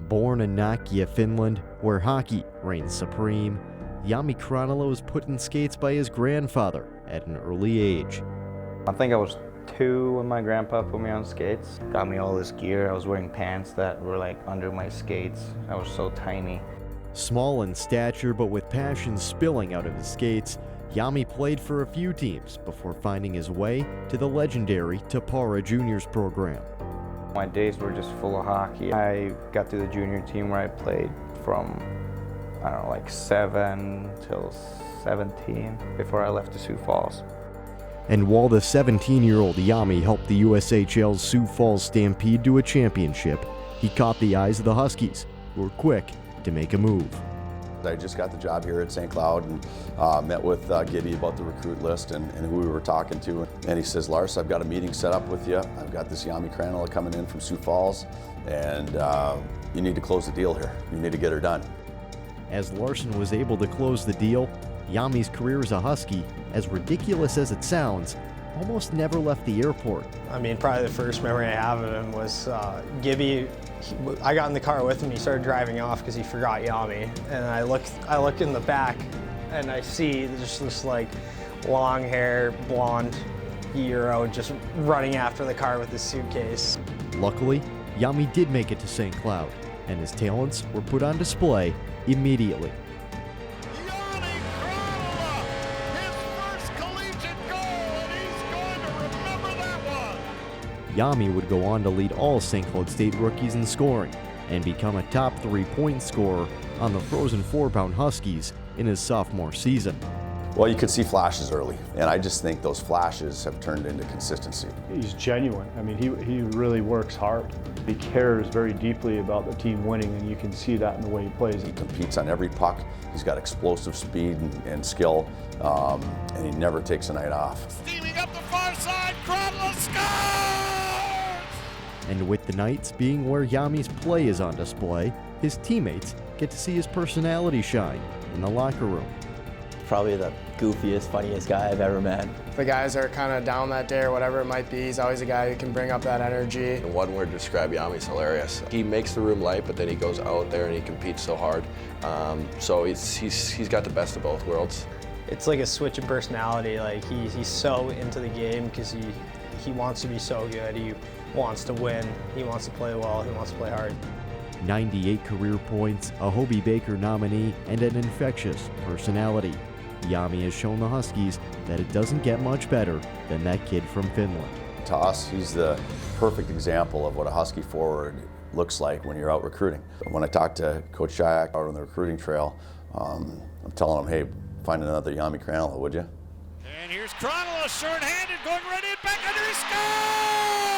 Born in Nokia, Finland, where hockey reigns supreme, Jami Krannila was put in skates by his grandfather at an early age. I think I was 2 when my grandpa put me on skates. Got me all this gear. I was wearing pants that were like under my skates. I was so tiny. Small in stature but with passion spilling out of his skates, Jami played for a few teams before finding his way to the legendary Tappara Juniors program. My days were just full of hockey. I got to the junior team where I played from, I don't know, like 7 till 17 before I left to Sioux Falls. And while the 17-year-old Jami helped the USHL's Sioux Falls Stampede to a championship, he caught the eyes of the Huskies, who were quick to make a move. I just got the job here at St. Cloud and met with Gibby about the recruit list and who we were talking to. And he says, Lars, I've got a meeting set up with you. I've got this Jami Krannila coming in from Sioux Falls, and you need to close the deal here. You need to get her done. As Larson was able to close the deal, Jami's career as a Husky, as ridiculous as it sounds, almost never left the airport. I mean, probably the first memory I have of him was Gibby. I got in the car with him, he started driving off because he forgot Jami. And I look in the back and I see just this like long hair, blonde Euro just running after the car with his suitcase. Luckily, Jami did make it to St. Cloud, and his talents were put on display immediately. Jami would go on to lead all St. Cloud State rookies in scoring and become a top 3-point scorer on the Frozen 4-pound Huskies in his sophomore season. Well, you could see flashes early, and I just think those flashes have turned into consistency. He's genuine. I mean, he really works hard. He cares very deeply about the team winning, and you can see that in the way he plays. He competes on every puck. He's got explosive speed and skill, and he never takes a night off. Steaming up the far side, Krannila scores! And with the nights being where Jami's play is on display, his teammates get to see his personality shine in the locker room. Probably the goofiest, funniest guy I've ever met. If the guys are kind of down that day or whatever it might be, he's always a guy who can bring up that energy. In one word to describe Jami's hilarious. He makes the room light, but then he goes out there and he competes so hard. So he's got the best of both worlds. It's like a switch in personality. Like he's so into the game because he wants to be so good. He wants to win. He wants to play well. He wants to play hard. 98 career points, a Hobie Baker nominee, and an infectious personality. Jami has shown the Huskies that it doesn't get much better than that kid from Finland. To us, he's the perfect example of what a Husky forward looks like when you're out recruiting. When I talked to Coach Shayak out on the recruiting trail, I'm telling him, hey, find another Jami Krannila, would you? And here's Krannila, short-handed, going right in, back under, he scores!